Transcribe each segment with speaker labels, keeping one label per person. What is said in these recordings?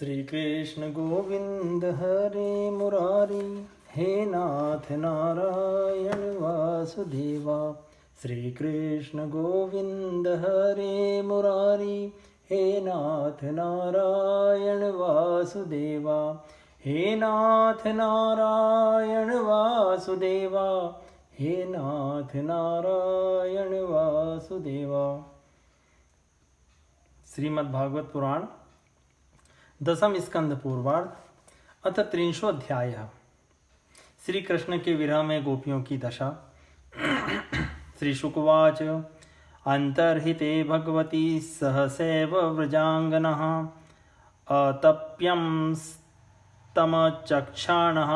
Speaker 1: श्री कृष्ण गोविंद हरे मुरारी, हे नाथ नारायण वासुदेवा। श्री कृष्ण गोविंद हरे मुरारी, हे नाथ नारायण वासुदेवा। हे नाथ नारायण वासुदेवा, हे नाथ नारायण वासुदेवा। श्रीमद्भागवत पुराण दशम स्कंद पूर्वार्ध अथ 300 अध्याय। श्री कृष्ण के विरह में गोपियों की दशा। श्री शुकवाच अंतर्हिते भगवती सहसैव व्रजांगनः अतप्यं स्तमचक्षाणः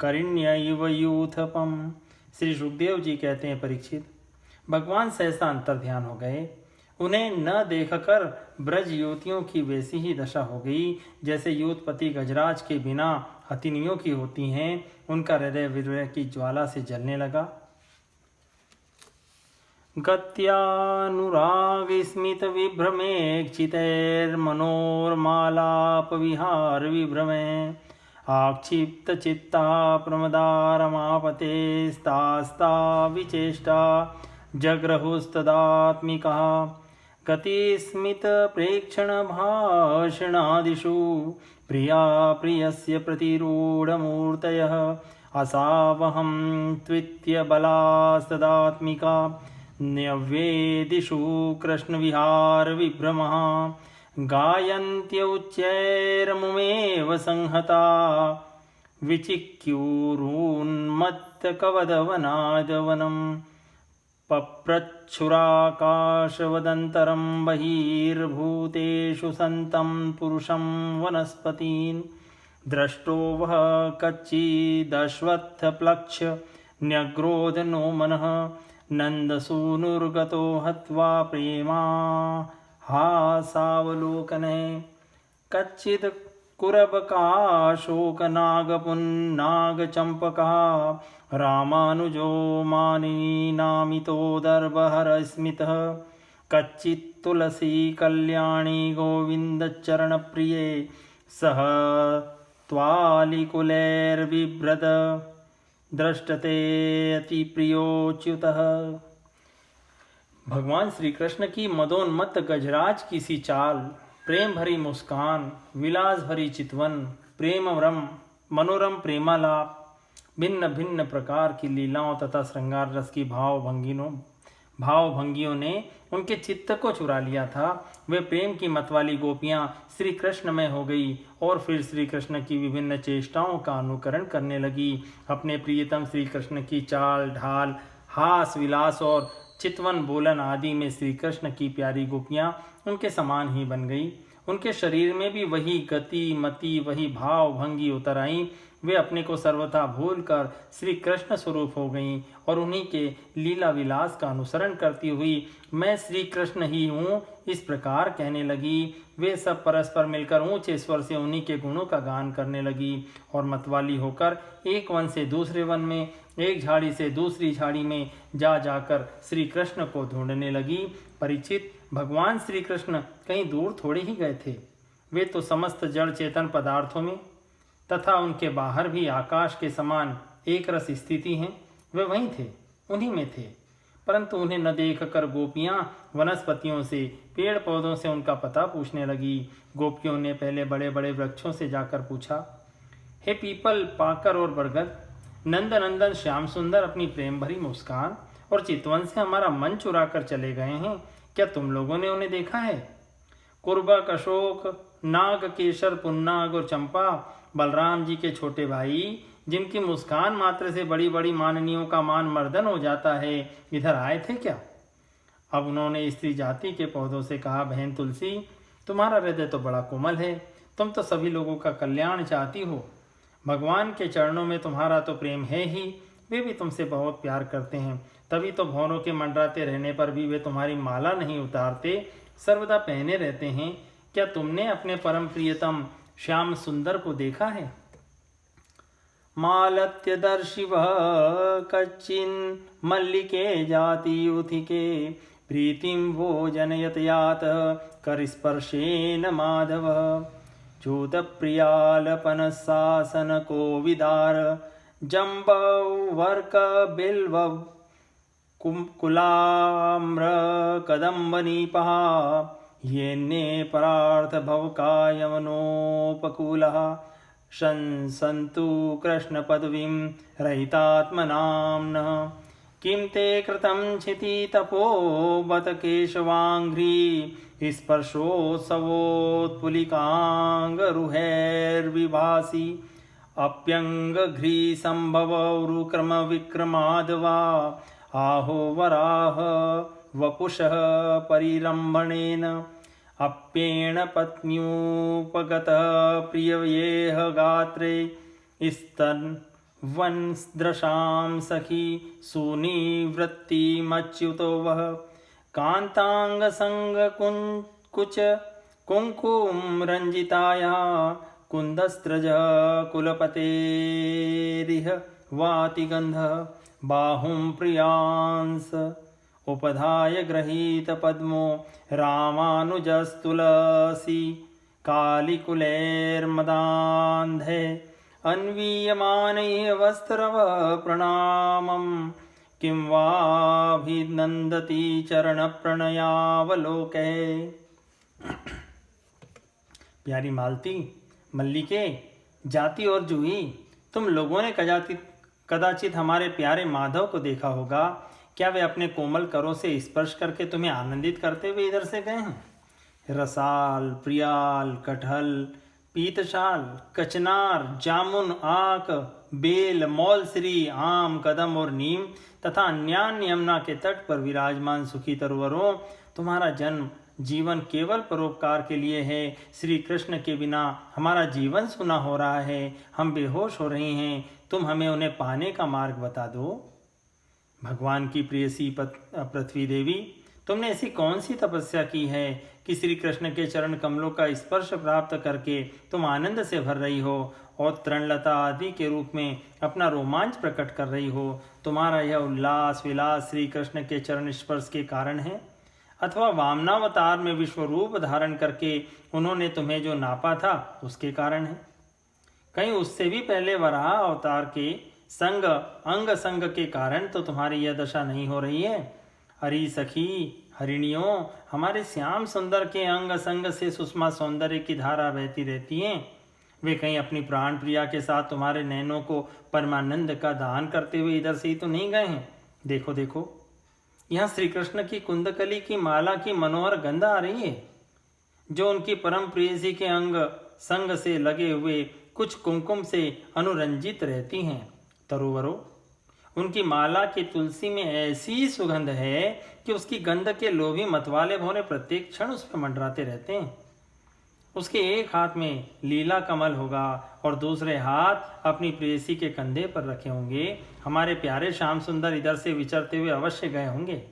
Speaker 1: करिण्यैव यूथपम्। श्री सुखदेव जी कहते हैं, परीक्षित, भगवान सहसा अंतर ध्यान हो गए। उन्हें न देखकर ब्रज युवतियों की वैसी ही दशा हो गई जैसे युवतपति गजराज के बिना हथिनियों की होती हैं। उनका हृदय विरह की ज्वाला से जलने लगा। गत्यानुराग स्मित विभ्रमेक्षितैर्मनोर्मालाप विहार विभ्रमे आक्षिप्त चित्ता प्रमदारमापतेस्तास्ता विचेष्टा जग्रहुस्तदात्मिका गतिस्मित प्रेक्षण भाषणादिषु प्रिया प्रियस्य प्रतिरूढमूर्तयः असावहं त्वित्य बलास्तदात्मिका न्यवेदिषु कृष्णविहार विभ्रमः गायन्त्य उच्चैर्मुमेव संहता विचिक्युरुन्मत्तकवदवनादवनम् पप्रच्छुराकाशवदन्तरं बहिर्भूतेषु सन्तं पुरुषं वनस्पतीन् दृष्टो वः कच्चिदश्वत्थप्लक्ष्य न्यग्रोधनो मनः नन्दसूनुर्गतो हत्वा प्रेमा हासावलोकने कच्चित् कुरबकाशोकनागपुन्नागचम्पकः रामानुजो मानिनामितो दर्भहरस्मितः कच्चित् तुलसी कल्याणी गोविन्दचरणप्रिये सह त्वालिकुलैर्बिभ्रत दृष्टते अतिप्रियोच्युतः। भगवान श्री कृष्ण की मदोन्मत्त गजराज की सी चाल, प्रेम भरी मुस्कान, विलास भरी चितवन, प्रेमरम मनोरम प्रेमालाप, भिन्न भिन्न प्रकार की लीलाओं तथा श्रृंगार रस की भावभंगियों ने उनके चित्त को चुरा लिया था। वे प्रेम की मतवाली गोपियां श्री कृष्ण में हो गई और फिर श्री कृष्ण की विभिन्न चेष्टाओं का अनुकरण करने लगी। अपने प्रियतम श्री कृष्ण की चाल ढाल, हास विलास और चितवन बोलन आदि में श्री कृष्ण की प्यारी गोपियां उनके समान ही बन गई। उनके शरीर में भी वही गति मति, वही भाव भंगी उतर आई। वे अपने को सर्वथा भूलकर श्री कृष्ण स्वरूप हो गईं और उन्हीं के लीला विलास का अनुसरण करती हुई मैं श्री कृष्ण ही हूँ इस प्रकार कहने लगी। वे सब परस्पर मिलकर ऊंचे स्वर से उन्हीं के गुणों का गान करने लगी और मतवाली होकर एक वन से दूसरे वन में, एक झाड़ी से दूसरी झाड़ी में जा जाकर श्री कृष्ण को ढूंढने लगी। परीक्षित, भगवान श्री कृष्ण कहीं दूर थोड़े ही गए थे। वे तो समस्त जड़ चेतन पदार्थों में तथा उनके बाहर भी आकाश के समान एक रस स्थिति हैं। वे वहीं थे, उन्हीं में थे, परंतु उन्हें न देखकर गोपियां वनस्पतियों से, पेड़ पौधों से उनका पता पूछने लगी। गोपियों ने पहले बड़े बड़े वृक्षों से जाकर पूछा, हे पीपल, पाकर और बरगद, नंद नंदन श्याम सुंदर अपनी प्रेम भरी मुस्कान और चितवन से हमारा मन चुरा कर चले गए हैं, क्या तुम लोगों ने उन्हें देखा है? कुर्बक, अशोक, नाग, केसर, पुन्नाग और चंपा, बलराम जी के छोटे भाई, जिनकी मुस्कान मात्र से बड़ी बड़ी माननियों का मान मर्दन हो जाता है, इधर आए थे क्या? अब उन्होंने स्त्री जाति के पौधों से कहा, बहन तुलसी, तुम्हारा हृदय तो बड़ा कोमल है, तुम तो सभी लोगों का कल्याण चाहती हो। भगवान के चरणों में तुम्हारा तो प्रेम है ही, वे भी तुमसे बहुत प्यार करते हैं, तभी तो भौरों के मंडराते रहने पर भी वे तुम्हारी माला नहीं उतारते, सर्वदा पहने रहते हैं। क्या तुमने अपने परम प्रियतम श्याम सुंदर को देखा है? मालत्यदर्शिव कच्चिन् मल्लिके जाति उथिके प्रीतिं वो जनयत यात करस्पर्शेन माधव। च्यूतप्रियालपनशासन कोविदार जम्बवर्क बिल्व कुलाम्र कदम्बनीपः येन्ने परार्थ भवकायमनोपकूलः शंसन्तु कृष्णपदवीं रहितात्मनाम्नः किं ते कृतं क्षिति तपो बत केशवाङ्घ्रि स्पर्शोत्सवोत्पुलिकाङ्गरुहैर्विभासि अप्यङ्गघ्रीसम्भवरुक्रमविक्रमाद् वा आहो वराह वपुषः परिरम्भणेन अप्येण पत्न्युपगतः प्रिययेह गात्रे स्तन्वन्सदृशां सखी सुनिवृत्तिमच्युतो वः कान्ताङ्गसङ्गकुञ्कुच कुङ्कुम रञ्जिताया कुन्दस्त्रज कुलपतेरिह वातिगन्धः बाहुं प्रियांस उपधाय गृहीत पद्मो रामानुजस्तुलसी कालिकुलैर्मदान्धे अन्वीयमानैः वस्त्रव प्रणामं किं वाभिनन्दति चरणप्रणयावलोके। प्यारी मालती, मल्लिके, जाति और जूही, तुम लोगों ने कदाचित हमारे प्यारे माधव को देखा होगा। क्या वे अपने कोमल करों से स्पर्श करके तुम्हें आनंदित करते हुए इधर से गए हैं? रसाल, प्रियाल, कटहल, पीतशाल, कचनार, जामुन, आक, बेल, मौलसरी, आम, कदम और नीम तथा अन्यान्य यमुना के तट पर विराजमान सुखी तरुवरों, तुम्हारा जन्म जीवन केवल परोपकार के लिए है। श्री कृष्ण के बिना हमारा जीवन सूना हो रहा है, हम बेहोश हो रहे हैं। तुम हमें उन्हें पाने का मार्ग बता दो। भगवान की प्रेयसी पृथ्वी देवी, तुमने ऐसी कौन सी तपस्या की है कि श्री कृष्ण के चरण कमलों का स्पर्श प्राप्त करके तुम आनंद से भर रही हो और तृणलता आदि के रूप में अपना रोमांच प्रकट कर रही हो? तुम्हारा यह उल्लास विलास श्री कृष्ण के चरण स्पर्श के कारण है अथवा वामनावतार में विश्वरूप धारण करके उन्होंने तुम्हें जो नापा था उसके कारण है? कहीं उससे भी पहले वराह अवतार के संग अंग संग के कारण तो तुम्हारी यह दशा नहीं हो रही है? हरी सखी हरिणियों, हमारे श्याम सुंदर के अंग संग से सुषमा सौंदर्य की धारा बहती रहती है। वे कहीं अपनी प्राण प्रिया के साथ तुम्हारे नैनों को परमानंद का दान करते हुए इधर से ही तो नहीं गए हैं? देखो देखो, यहाँ श्री कृष्ण की कुंदकली की माला की मनोहर गंध आ रही है, जो उनकी परम प्रेयसी के अंग संग से लगे हुए कुछ कुमकुम से अनुरंजित रहती हैं। तरुवरों, उनकी माला की तुलसी में ऐसी सुगंध है कि उसकी गंध के लोभी मतवाले भौरे प्रत्येक क्षण उस पर मंडराते रहते हैं। उसके एक हाथ में लीला कमल होगा और दूसरे हाथ अपनी प्रेयसी के कंधे पर रखे होंगे। हमारे प्यारे श्याम सुंदर इधर से विचरते हुए अवश्य गए होंगे।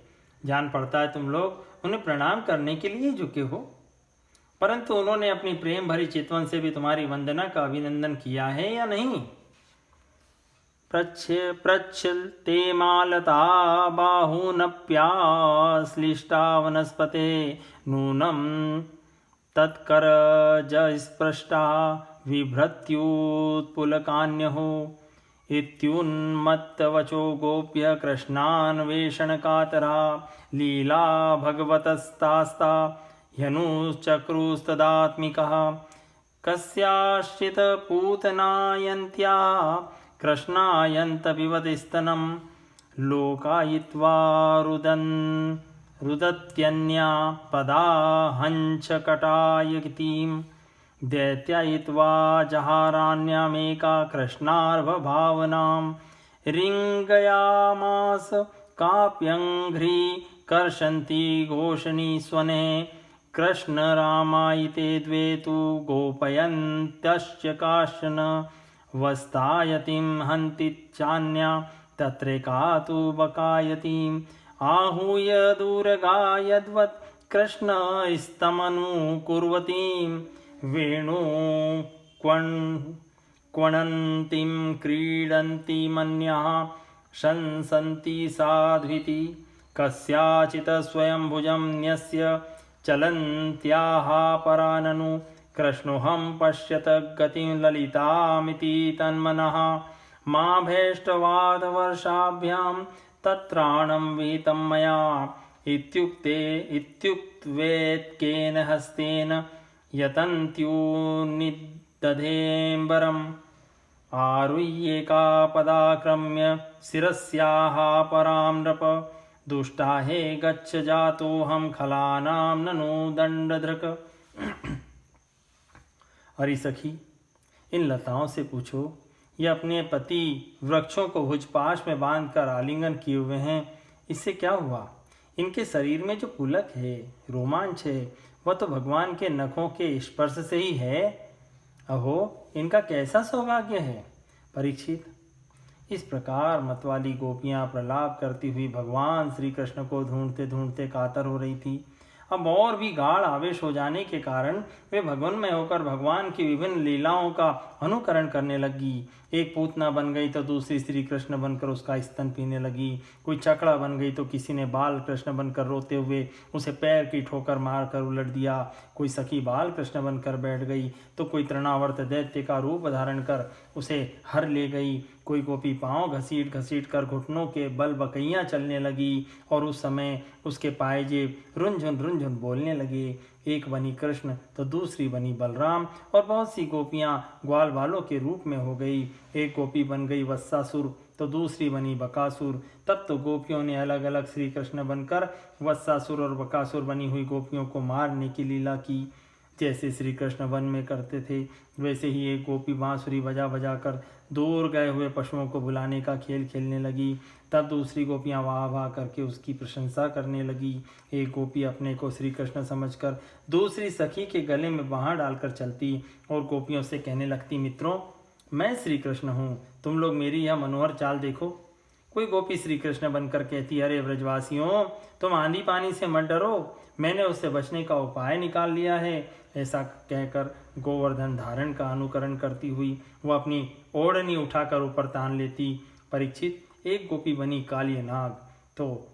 Speaker 1: जान पड़ता है तुम लोग उन्हें प्रणाम करने के लिए झुके हो, परंतु उन्होंने अपनी प्रेम भरी चितवन से भी तुम्हारी वंदना का अभिनंदन किया है या नहीं? प्रच्छिल्ते मालता बाहूनप्याश्लिष्टा वनस्पते नूनं तत्करजस्पृष्टा बिभ्रत्युत्पुलकान्यहो इत्युन्मत्तवचो गोप्य कृष्णान्वेषणकातरा लीला भगवतस्तास्ता ह्यनुश्चक्रुस्तदात्मिकः कस्याश्चित् पूतनायन्त्या कृष्णायन्त पिबतिस्तनं लोकायित्वा रुदत्यन्या पदा हंसकटायतीं दैत्यायित्वा जहारान्यामेका कृष्णार्भभावनां रिङ्गयामास काप्यङ्घ्री कर्षन्ति घोषणी स्वने कृष्णरामायिते द्वे तु गोपयन्त्यश्च काश्चन वस्तायतीं हन्ति चान्या तत्रैका तु बकायतीम् आहूय दूरगायद्वत् कृष्णस्तमनुकुर्वतीं वेणु क्वणन्तीं क्रीडन्तीमन्याः शंसन्ति साध्विति कस्याचित् स्वयंभुजं न्यस्य चलन्त्याः पराननु कृष्णोऽहं पश्यत गतिं ललितामिति तन्मनः माभेष्टवादवर्षाभ्यां तत्राणं विहितं मया इत्युक्त्वेत्केन हस्तेन यतन्त्यून्निदधेऽम्बरम् आरुह्येकापदाक्रम्य शिरस्याः परां नृप दुष्टा हे गच्छ जातोऽहं खलानां ननु दण्डधृक्। अरे सखी, इन लताओं से पूछो, ये अपने पति वृक्षों को भुजपाश में बांधकर आलिंगन किए हुए हैं, इससे क्या हुआ? इनके शरीर में जो पुलक है, रोमांच है, वह तो भगवान के नखों के स्पर्श से ही है। अहो, इनका कैसा सौभाग्य है। परीक्षित, इस प्रकार मतवाली गोपियां प्रलाप करती हुई भगवान श्री कृष्ण को ढूंढते ढूंढते कातर हो रही थी। अब और भी गाढ़ आवेश हो जाने के कारण वे भगवान में होकर भगवान की विभिन्न लीलाओं का अनुकरण करने लगी। एक पूतना बन गई तो दूसरी श्री कृष्ण बनकर उसका स्तन पीने लगी। कोई चकड़ा बन गई तो किसी ने बाल कृष्ण बनकर रोते हुए उसे पैर की ठोकर मारकर उलट दिया। कोई सखी बाल कृष्ण बनकर बैठ गई तो कोई तृणावर्त दैत्य का रूप धारण कर उसे हर ले गई। कोई गोपी पांव घसीट घसीट कर घुटनों के बल बकैयां चलने लगी और उस समय उसके पायजेब रुंझुन बोलने लगे। एक बनी कृष्ण तो दूसरी बनी बलराम और बहुत सी गोपियां ग्वाल बालों के रूप में हो गई। एक गोपी बन गई वत्सासुर तो दूसरी बनी बकासुर। तब तो गोपियों ने अलग अलग श्री कृष्ण बनकर वत्सासुर और बकासुर बनी हुई गोपियों को मारने की लीला की। जैसे श्री कृष्ण वन में करते थे वैसे ही एक गोपी बांसुरी बजा बजा कर दूर गए हुए पशुओं को बुलाने का खेल खेलने लगी। तब दूसरी गोपियां वाह वाह करके उसकी प्रशंसा करने लगी। एक गोपी अपने को श्री कृष्ण समझकर दूसरी सखी के गले में बाँह डालकर चलती और गोपियों से कहने लगती, मित्रों, मैं श्री कृष्ण हूँ, तुम लोग मेरी यह मनोहर चाल देखो। कोई गोपी श्री कृष्ण बनकर कहती, अरे व्रजवासियों, तुम आंधी पानी से मत डरो, मैंने उससे बचने का उपाय निकाल लिया है। ऐसा कहकर गोवर्धन धारण का अनुकरण करती हुई वह अपनी ओढ़नी उठाकर ऊपर तान लेती। परीक्षित, एक गोपी बनी काली नाग तो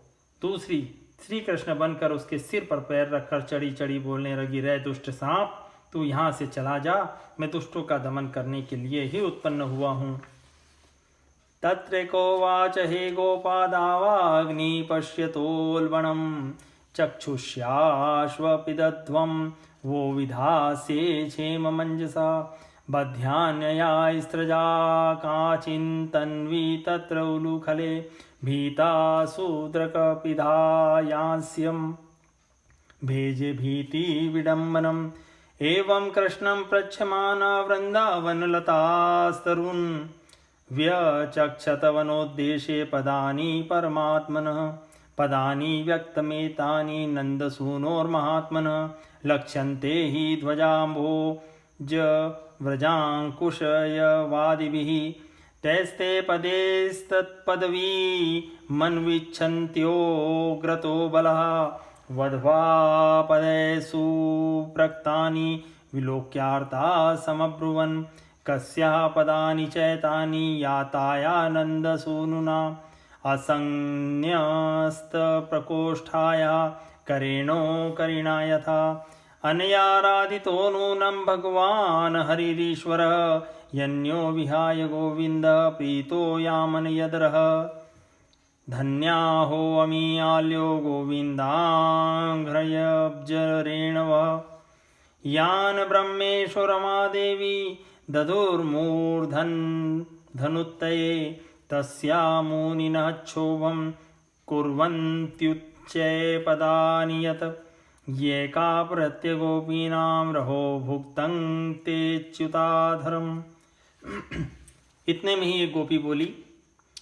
Speaker 1: दूसरी श्री कृष्ण बनकर उसके सिर पर पैर रखकर चढ़ी चढ़ी बोलने लगी, रे दुष्ट सांप, तू यहाँ से चला जा, मैं दुष्टों का दमन करने के लिए ही उत्पन्न हुआ हूँ। तत्रेकोवाच हे गोपादावाग्नि पश्यतोल्बणम् चक्षुष्याश्वपिदध्वं वो विधास्ये क्षेम मंजसा बध्यान्यया स्त्रजा काचिन्तन्वी तत्र उलूखले भीता शूद्रकपिधायांस्यं भेजे भीति विडम्बनम् एवं कृष्णं पृच्छमाना वृन्दावनलतास्तरुन् व्यचक्षतवनोद्देशे पदानि परमात्मनः पदानि व्यक्तमेतानि नन्दसूनोर्महात्मनः लक्ष्यन्ते हि ध्वजाम्भोज व्रजाङ्कुशयवादिभिः तैस्ते पदेस्तत्पदवी मन्विच्छन्त्योऽग्रतो बलः वध्वा पदेषु प्रक्तानि विलोक्यार्ता समब्रुवन् कस्याः पदानि चैतानि यातायानन्दसूनुना असंन्यस्तप्रकोष्ठाया करेणो करिणा यथा अनयाराधितो नूनं भगवान् हरिरीश्वरः यन्यो विहाय गोविन्द प्रीतो यामनयद्रः धन्याहो अमीयाल्यो गोविन्दाङ्घ्रयब्जरेणवः यान् ब्रह्मेशो रमादेवी दधुर्मूर्धन् धनुत्तये तस्या मुनिनः क्षोभं कुर्वन्त्युच्चैपदानि यत् ये का प्रत्यगोपीनां रहो भुक्तं तेच्युताधरम्। इतने में ही एक गोपी बोली,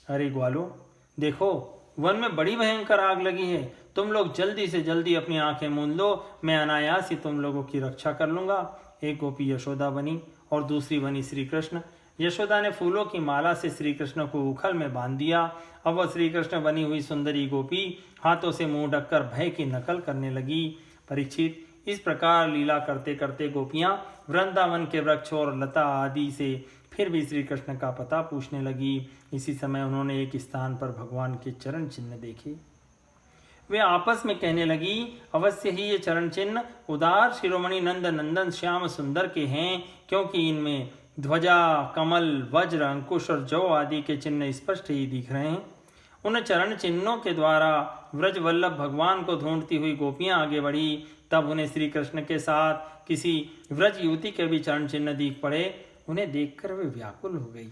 Speaker 1: अरे ग्वालो, देखो वन में बड़ी भयंकर आग लगी है, तुम लोग जल्दी से जल्दी अपनी आंखें मूंद लो, मैं अनायास ही तुम लोगों की रक्षा कर लूंगा। एक गोपी यशोदा बनी और दूसरी बनी श्री कृष्ण। यशोदा ने फूलों की माला से श्री कृष्ण को उखल में बांध दिया। अब वह श्री कृष्ण बनी हुई सुंदरी गोपी हाथों से मुंह ढककर भय की नकल करने लगी। परीक्षित, इस प्रकार लीला करते करते गोपियां वृंदावन के वृक्ष और लता आदि से फिर भी श्री कृष्ण का पता पूछने लगी। इसी समय उन्होंने एक स्थान पर भगवान के चरण चिन्ह देखे। वे आपस में कहने लगी, अवश्य ही ये चरण चिन्ह उदार शिरोमणि नंद नंदन श्याम सुंदर के हैं, क्योंकि इनमें ध्वजा, कमल, वज्र, अंकुश और जौ आदि के चिन्ह स्पष्ट ही दिख रहे हैं। उन चरण चिन्हों के द्वारा व्रज वल्लभ भगवान को ढूंढती हुई गोपियां आगे बढ़ी। तब उन्हें श्री कृष्ण के साथ किसी व्रज युवती के भी चरण चिन्ह दिख पड़े। उन्हें देखकर वे व्याकुल हो गई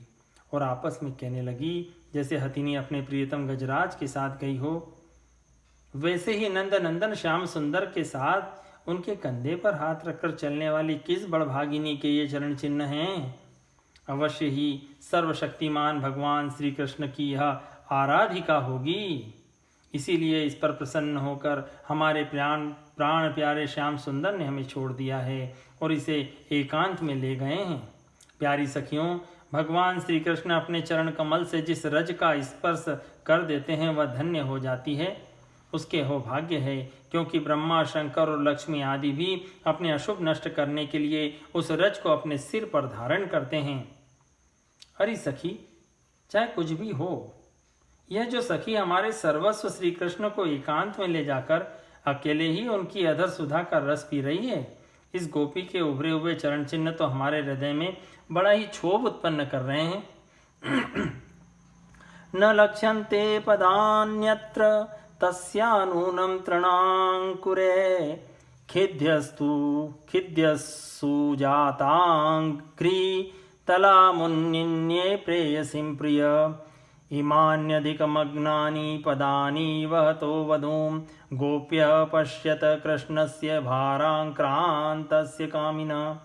Speaker 1: और आपस में कहने लगी, जैसे हथिनी अपने प्रियतम गजराज के साथ गई हो, वैसे ही नंद नंदन श्याम सुंदर के साथ उनके कंधे पर हाथ रखकर चलने वाली किस बड़भागिनी के ये चरण चिन्ह हैं। अवश्य ही सर्वशक्तिमान भगवान श्री कृष्ण की यह आराधिका होगी। इसीलिए इस पर प्रसन्न होकर हमारे प्राण प्यारे श्याम सुंदर ने हमें छोड़ दिया है और इसे एकांत में ले गए हैं। प्यारी सखियों, भगवान श्री कृष्ण अपने चरण कमल से जिस रज का स्पर्श कर देते हैं वह धन्य हो जाती है, उसके हो भाग्य है, क्योंकि ब्रह्मा, शंकर और लक्ष्मी आदि भी अपने अशुभ नष्ट करने के लिए उस रज को अपने सिर पर धारण करते हैं। अरे सखी, चाहे कुछ भी हो, यह जो सखी हमारे सर्वस्व श्री कृष्ण को एकांत में ले जाकर अकेले ही उनकी अधर सुधा का रस पी रही है, इस गोपी के उभरे हुए चरण चिन्ह तो हमारे हृदय में बड़ा ही क्षोभ उत्पन्न कर रहे हैं। न लक्ष्यन्ते पदान्यत्र तस्यानूनं तृणांकुरे खिद्यस्सु जातांघ्रि तलामुन्निन्ये प्रेयसीं प्रिय इमान्यधिकमग्नानि पदानि वहतो वधूं गोप्यः पश्यत कृष्णस्य भारांक्रान्तस्य कामिनः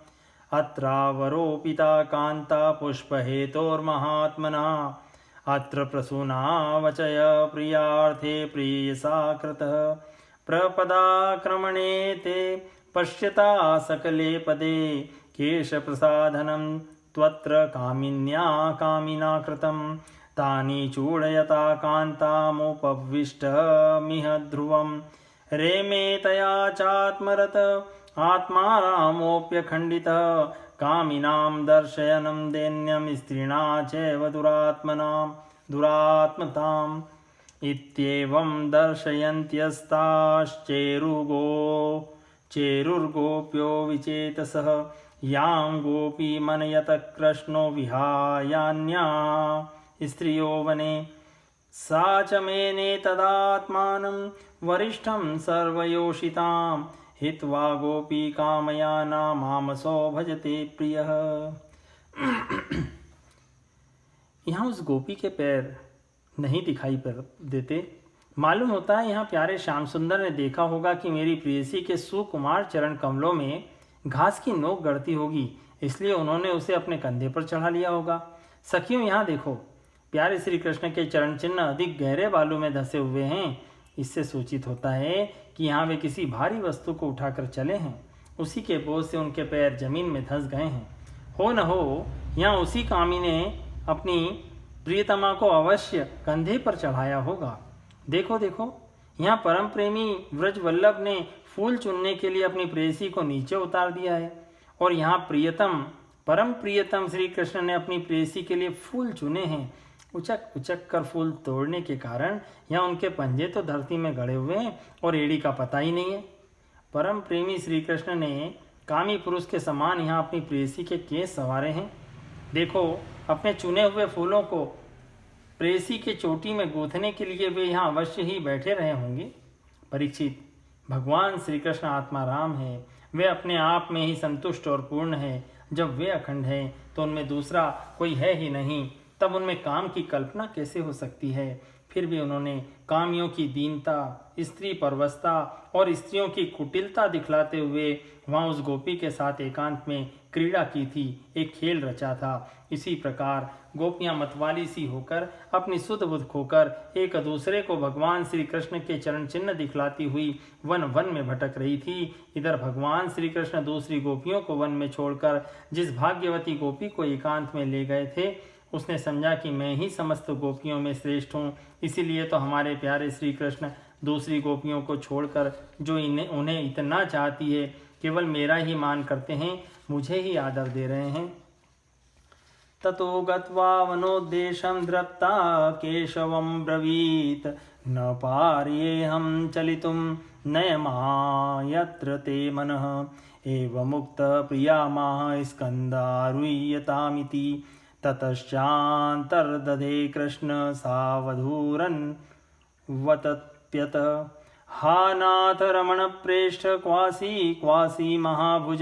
Speaker 1: अत्रावरोपिता कान्ता पुष्पहेतोर्महात्मना अत्र प्रसूनावचय प्रियार्थे प्रियसा कृतः प्रपदाक्रमणे ते पश्यता सकले पदे केशप्रसाधनं त्वत्र कामिन्या कामिना कृतं तानि चूडयता कान्तामुपविष्टमिह ध्रुवं रेमे तया चात्मरत आत्मा रामोऽप्यखण्डितः कामिनां दर्शयनं दैन्यं स्त्रीणा चैव दुरात्मताम् इत्येवं दर्शयन्त्यस्ताश्चेरुर्गोप्यो विचेतसः यां गोपी मनयत कृष्णो विहायान्या स्त्रियो वने सा च मेने तदात्मानं वरिष्ठं सर्वयोषितां हित्वा गोपी कामया नामामसो भजते प्रियः। यहाँ उस गोपी के पैर नहीं दिखाई देते। मालूम होता है यहाँ प्यारे श्याम सुंदर ने देखा होगा कि मेरी प्रेयसी के सुकुमार चरण कमलों में घास की नोक गड़ती होगी, इसलिए उन्होंने उसे अपने कंधे पर चढ़ा लिया होगा। सखियों, यहाँ देखो, प्यारे श्री कृष्ण के चरण चिन्ह अधिक गहरे बालू में धंसे हुए हैं। इससे सूचित होता है कि यहाँ वे किसी भारी वस्तु को उठाकर चले हैं, उसी के बोझ से उनके पैर जमीन में धंस गए हैं। हो न हो यहाँ उसी कामी ने अपनी प्रियतमा को अवश्य कंधे पर चढ़ाया होगा। देखो देखो, यहाँ परम प्रेमी व्रज वल्लभ ने फूल चुनने के लिए अपनी प्रेयसी को नीचे उतार दिया है, और यहाँ परम प्रियतम श्री कृष्ण ने अपनी प्रेयसी के लिए फूल चुने हैं। उचक उचक कर फूल तोड़ने के कारण यहाँ उनके पंजे तो धरती में गड़े हुए हैं और एड़ी का पता ही नहीं है। परम प्रेमी श्री कृष्ण ने कामी पुरुष के समान यहाँ अपनी प्रेयसी के केस संवारे हैं। देखो, अपने चुने हुए फूलों को प्रेयसी के चोटी में गूंथने के लिए वे यहाँ अवश्य ही बैठे रहे होंगे। परीक्षित, भगवान श्री कृष्ण आत्मा राम है, वे अपने आप में ही संतुष्ट और पूर्ण है। जब वे अखंड हैं तो उनमें दूसरा कोई है ही नहीं, तब उनमें काम की कल्पना कैसे हो सकती है। फिर भी उन्होंने कामियों की दीनता, स्त्री परवस्ता और स्त्रियों की कुटिलता दिखलाते हुए वहाँ उस गोपी के साथ एकांत में क्रीड़ा की थी, एक खेल रचा था। इसी प्रकार गोपियां मतवाली सी होकर अपनी सुध बुध खोकर एक दूसरे को भगवान श्री कृष्ण के चरण चिन्ह दिखलाती हुई वन वन में भटक रही थी। इधर भगवान श्री कृष्ण दूसरी गोपियों को वन में छोड़कर जिस भाग्यवती गोपी को एकांत में ले गए थे, उसने समझा कि मैं ही समस्त गोपियों में श्रेष्ठ हूँ। इसीलिए तो हमारे प्यारे श्री कृष्ण दूसरी गोपियों को छोड़कर, जो उन्हें इतना चाहती है, केवल मेरा ही मान करते हैं, मुझे ही आदर दे रहे हैं। ततो गत्वा वनोद्देशं दृप्ता केशवं ब्रवीत न पार्येऽहं चलितुं नयमायत्र ते मनः एवमुक्तप्रिया माह स्कन्दारुह्यतामिति ततश्चान्तर्दधे कृष्ण सावधूरन्वतप्यत हा नाथ रमणप्रेष्ठ क्वासी क्वासी महाभुज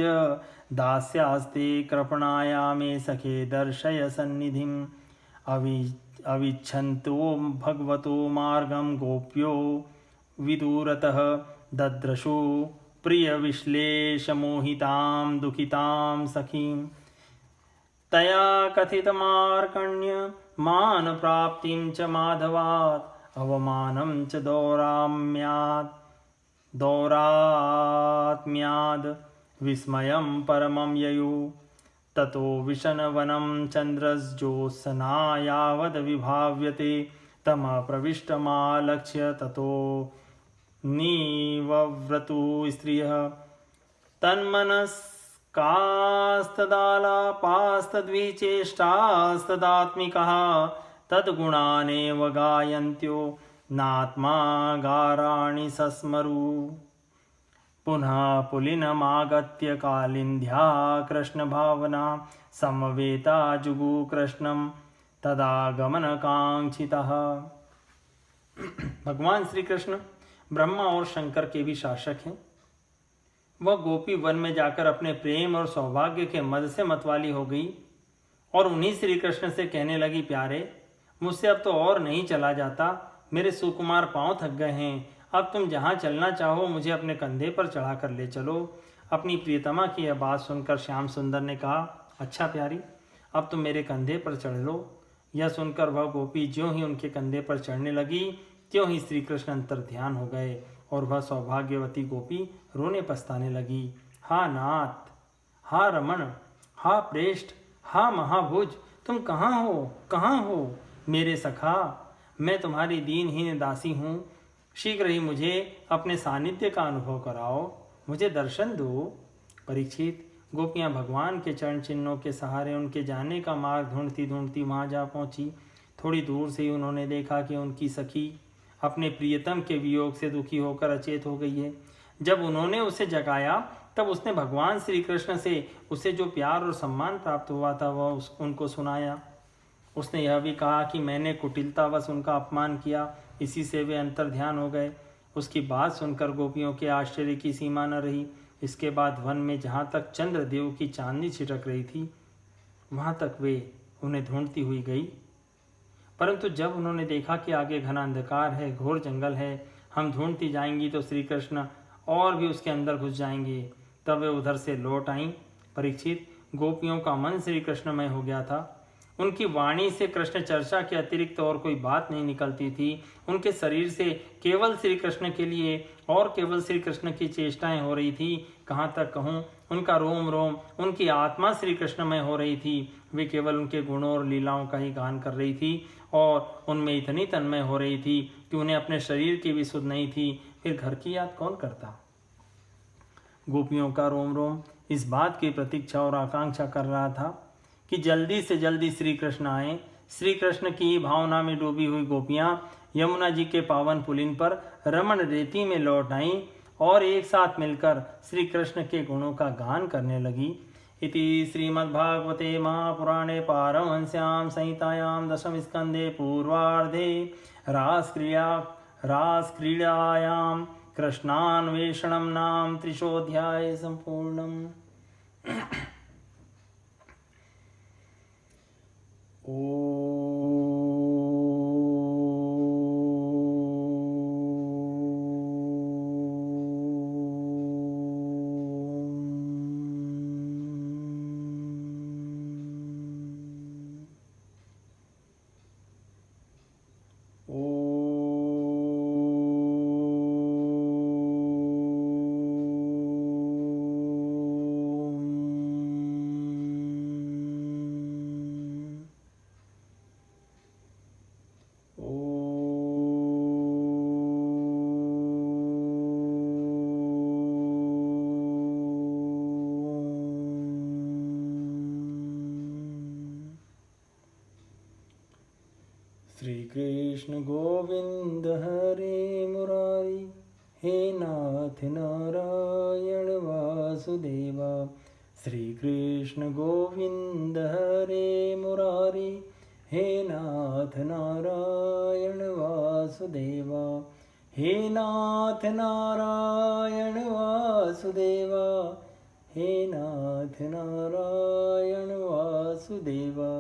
Speaker 1: दास्यास्ते कृपणाया मे सखे दर्शय सन्निधिम् अविच्छन्तो भगवतो मार्गं गोप्यो विदूरतः दद्रशु प्रियविश्लेषमोहितां दुःखितां सखीं तया कथितमार्कण्य मानप्राप्तिं च माधवात् अवमानं च दौरात्म्याद् विस्मयं परमं ययु ततो विशनवनं चन्द्रज्योत्स्ना यावद्विभाव्यते तमः प्रविष्टमालक्ष्य ततो निवव्रतु स्त्रियः तन्मनस्कास्तदालापास्तद्विचेष्टास्तदात्मिकः तद्गुणानेव गायन्त्यो नात्मा गाराणि सस्मरु पुनः पुलिनमागत्य कालिन्द्या कृष्णभावना समवेता जुगु कृष्णं तदागमनकांक्षितः। भगवान श्री कृष्ण ब्रह्मा और शंकर के भी शासक हैं। वह गोपी वन में जाकर अपने प्रेम और सौभाग्य के मद से मतवाली हो गई और उन्हीं श्री कृष्ण से कहने लगी, प्यारे मुझसे अब तो और नहीं चला जाता, मेरे सुकुमार पांव थक गए हैं, अब तुम जहाँ चलना चाहो मुझे अपने कंधे पर चढ़ा कर ले चलो। अपनी प्रियतमा की यह बात सुनकर श्याम सुंदर ने कहा, अच्छा प्यारी, अब तुम मेरे कंधे पर चढ़ लो। यह सुनकर वह गोपी ज्यों ही उनके कंधे पर चढ़ने लगी त्यों ही श्री कृष्ण अंतर ध्यान हो गए और वह सौभाग्यवती गोपी रोने पछताने लगी। हा नाथ, हा रमण, हा प्रेष्ठ, हा महाभुज, तुम कहाँ हो, कहाँ हो मेरे सखा? मैं तुम्हारी दीनहीन दासी हूँ, शीघ्र ही मुझे अपने सानिध्य का अनुभव कराओ, मुझे दर्शन दो। परीक्षित, गोपियाँ भगवान के चरण चिन्हों के सहारे उनके जाने का मार्ग ढूंढती ढूंढती वहाँ जा पहुँची। थोड़ी दूर से ही उन्होंने देखा कि उनकी सखी अपने प्रियतम के वियोग से दुखी होकर अचेत हो गई है। जब उन्होंने उसे जगाया तब उसने भगवान श्री कृष्ण से उसे जो प्यार और सम्मान प्राप्त हुआ था वह उनको सुनाया। उसने यह भी कहा कि मैंने कुटिलतावश उनका अपमान किया, इसी से वे अंतर ध्यान हो गए। उसकी बात सुनकर गोपियों के आश्चर्य की सीमा न रही। इसके बाद वन में जहाँ तक चंद्रदेव की चांदनी छिटक रही थी वहाँ तक वे उन्हें ढूंढती हुई गई, परंतु जब उन्होंने देखा कि आगे घना अंधकार है, घोर जंगल है, हम ढूंढती जाएंगी तो श्री कृष्ण और भी उसके अंदर घुस जाएंगे, तब वे उधर से लौट आईं। परीक्षित, गोपियों का मन श्री कृष्णमय हो गया था। उनकी वाणी से कृष्ण चर्चा के अतिरिक्त और कोई बात नहीं निकलती थी। उनके शरीर से केवल श्री कृष्ण के लिए और केवल श्री कृष्ण की चेष्टाएं हो रही थी। कहाँ तक कहूँ, उनका रोम रोम, उनकी आत्मा श्री कृष्णमय हो रही थी। वे केवल उनके गुणों और लीलाओं का ही गान कर रही थी और उनमें इतनी तन्मय हो रही थी कि उन्हें अपने शरीर की भी सुध नहीं थी। फिर घर की याद कौन करता? गोपियों का रोम रोम इस बात की प्रतीक्षा और आकांक्षा कर रहा था कि जल्दी से जल्दी श्री कृष्ण आए। श्री कृष्ण की भावना में डूबी हुई गोपियां यमुना जी के पावन पुलिन पर रमण रेती में लौट आईं और एक साथ मिलकर श्री कृष्ण के गुणों का गान करने लगी। इति श्रीमद्भागवते महापुराणे पारमहंस्यां संहितायां दशम स्कंदे पूर्वार्धे रासक्रीडायां कृष्णान्वेषणं नाम त्रिशोऽध्याय संपूर्णम्। श्री कृष्ण गोविंद हरे मुरारी, हे नाथ नारायण वासुदेवा। श्री कृष्ण गोविंद हरे मुरारी, हे नाथ नारायण वासुदेवा। हे नाथ नारायण वासुदेवा, हे नाथ नारायण वासुदेवा।